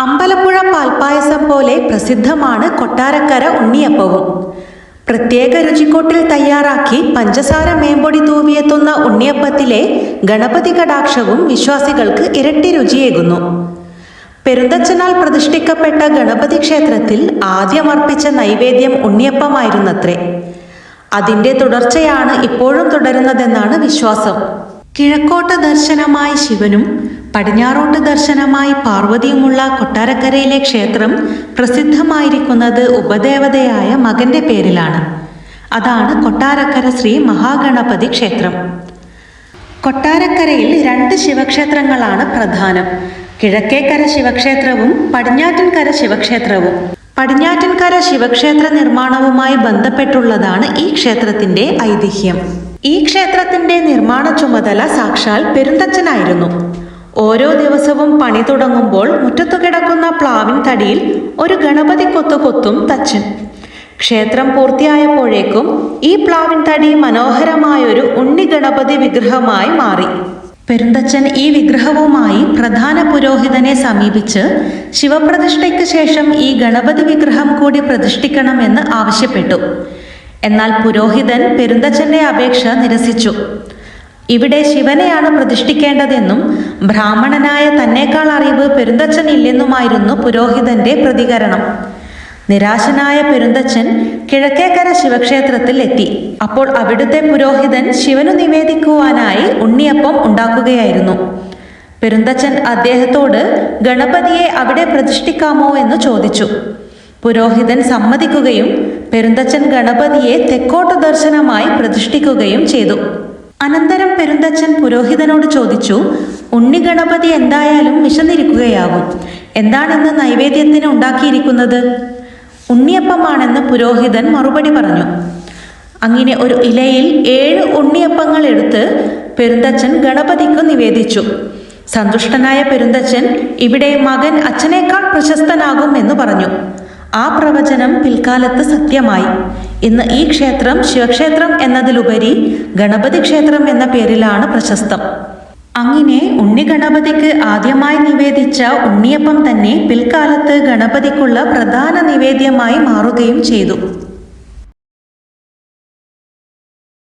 അമ്പലപ്പുഴ പാൽപ്പായസം പോലെ പ്രസിദ്ധമാണ് കൊട്ടാരക്കര ഉണ്ണിയപ്പവും. പ്രത്യേക രുചിക്കൂട്ടിൽ തയ്യാറാക്കി പഞ്ചസാര മേമ്പൊടി തൂവിയെത്തുന്ന ഉണ്ണിയപ്പത്തിലെ ഗണപതി കടാക്ഷവും വിശ്വാസികൾക്ക് ഇരട്ടി രുചിയേകുന്നു. പെരുന്തച്ചനാൽ പ്രതിഷ്ഠിക്കപ്പെട്ട ഗണപതി ക്ഷേത്രത്തിൽ ആദ്യം അർപ്പിച്ച നൈവേദ്യം ഉണ്ണിയപ്പമായിരുന്നത്രേ. അതിൻ്റെ തുടർച്ചയാണ് ഇപ്പോഴും തുടരുന്നതെന്നാണ് വിശ്വാസം. കിഴക്കോട്ട് ദർശനമായി ശിവനും പടിഞ്ഞാറോട്ട് ദർശനമായി പാർവതിയുമുള്ള കൊട്ടാരക്കരയിലെ ക്ഷേത്രം പ്രസിദ്ധമായിരിക്കുന്നത് ഉപദേവതയായ മകന്റെ പേരിലാണ്. അതാണ് കൊട്ടാരക്കര ശ്രീ മഹാഗണപതി ക്ഷേത്രം. കൊട്ടാരക്കരയിൽ 2 ശിവക്ഷേത്രങ്ങളാണ് പ്രധാനം. കിഴക്കേക്കര ശിവക്ഷേത്രവും പടിഞ്ഞാറ്റിൻകര ശിവക്ഷേത്രവും. പടിഞ്ഞാറ്റിൻകര ശിവക്ഷേത്ര നിർമ്മാണവുമായി ബന്ധപ്പെട്ടുള്ളതാണ് ഈ ക്ഷേത്രത്തിന്റെ ഐതിഹ്യം. ഈ ക്ഷേത്രത്തിന്റെ നിർമ്മാണ ചുമതല സാക്ഷാൽ പെരുന്തച്ചനായിരുന്നു. ഓരോ ദിവസവും പണി തുടങ്ങുമ്പോൾ മുറ്റത്തു കിടക്കുന്ന പ്ലാവിൻ തടിയിൽ ഒരു ഗണപതി കൊത്തും തച്ചൻ. ക്ഷേത്രം പൂർത്തിയായപ്പോഴേക്കും ഈ പ്ലാവിൻ തടി മനോഹരമായൊരു ഉണ്ണി ഗണപതി വിഗ്രഹമായി മാറി. പെരുന്തച്ചൻ ഈ വിഗ്രഹവുമായി പ്രധാന പുരോഹിതനെ സമീപിച്ച് ശിവപ്രതിഷ്ഠയ്ക്ക് ശേഷം ഈ ഗണപതി വിഗ്രഹം കൂടി പ്രതിഷ്ഠിക്കണമെന്ന് ആവശ്യപ്പെട്ടു. എന്നാൽ പുരോഹിതൻ പെരുന്തച്ചന്റെ അപേക്ഷ നിരസിച്ചു. ഇവിടെ ശിവനെയാണ് പ്രതിഷ്ഠിക്കേണ്ടതെന്നും ബ്രാഹ്മണനായ തന്നേക്കാൾ അറിവ് പെരുന്തച്ചൻ ഇല്ലെന്നുമായിരുന്നു പുരോഹിതന്റെ പ്രതികരണം. നിരാശനായ പെരുന്തച്ചൻ കിഴക്കേക്കര ശിവക്ഷേത്രത്തിൽ എത്തി. അപ്പോൾ അവിടുത്തെ പുരോഹിതൻ ശിവനു നിവേദിക്കുവാനായി ഉണ്ണിയപ്പം ഉണ്ടാക്കുകയായിരുന്നു. പെരുന്തച്ചൻ അദ്ദേഹത്തോട് ഗണപതിയെ അവിടെ പ്രതിഷ്ഠിക്കാമോ എന്ന് ചോദിച്ചു. പുരോഹിതൻ സമ്മതിക്കുകയും പെരുന്തച്ചൻ ഗണപതിയെ തെക്കോട്ട് ദർശനമായി പ്രതിഷ്ഠിക്കുകയും ചെയ്തു. അനന്തരം പെരുന്തച്ചൻ പുരോഹിതനോട് ചോദിച്ചു, ഉണ്ണി ഗണപതി എന്തായാലും വിശന്നിരിക്കുകയാവും, എന്താണെന്ന് നൈവേദ്യത്തിന് ഉണ്ടാക്കിയിരിക്കുന്നത്? ഉണ്ണിയപ്പമാണെന്ന് പുരോഹിതൻ മറുപടി പറഞ്ഞു. അങ്ങനെ ഒരു ഇലയിൽ 7 ഉണ്ണിയപ്പങ്ങൾ എടുത്ത് പെരുന്തച്ചൻ ഗണപതിക്ക് നിവേദിച്ചു. സന്തുഷ്ടനായ പെരുന്തച്ചൻ ഇവിടെ മകൻ അച്ഛനേക്കാൾ പ്രശസ്തനാകും എന്ന് പറഞ്ഞു. ആ പ്രവചനം പിൽക്കാലത്ത് സത്യമായി. ഇന്ന് ഈ ക്ഷേത്രം ശിവക്ഷേത്രം എന്നതിലുപരി ഗണപതി ക്ഷേത്രം എന്ന പേരിലാണ് പ്രശസ്തം. അങ്ങനെ ഉണ്ണി ഗണപതിക്ക് ആദ്യമായി നിവേദിച്ച ഉണ്ണിയപ്പം തന്നെ പിൽക്കാലത്ത് ഗണപതിക്കുള്ള പ്രധാന നിവേദ്യമായി മാറുകയും ചെയ്തു.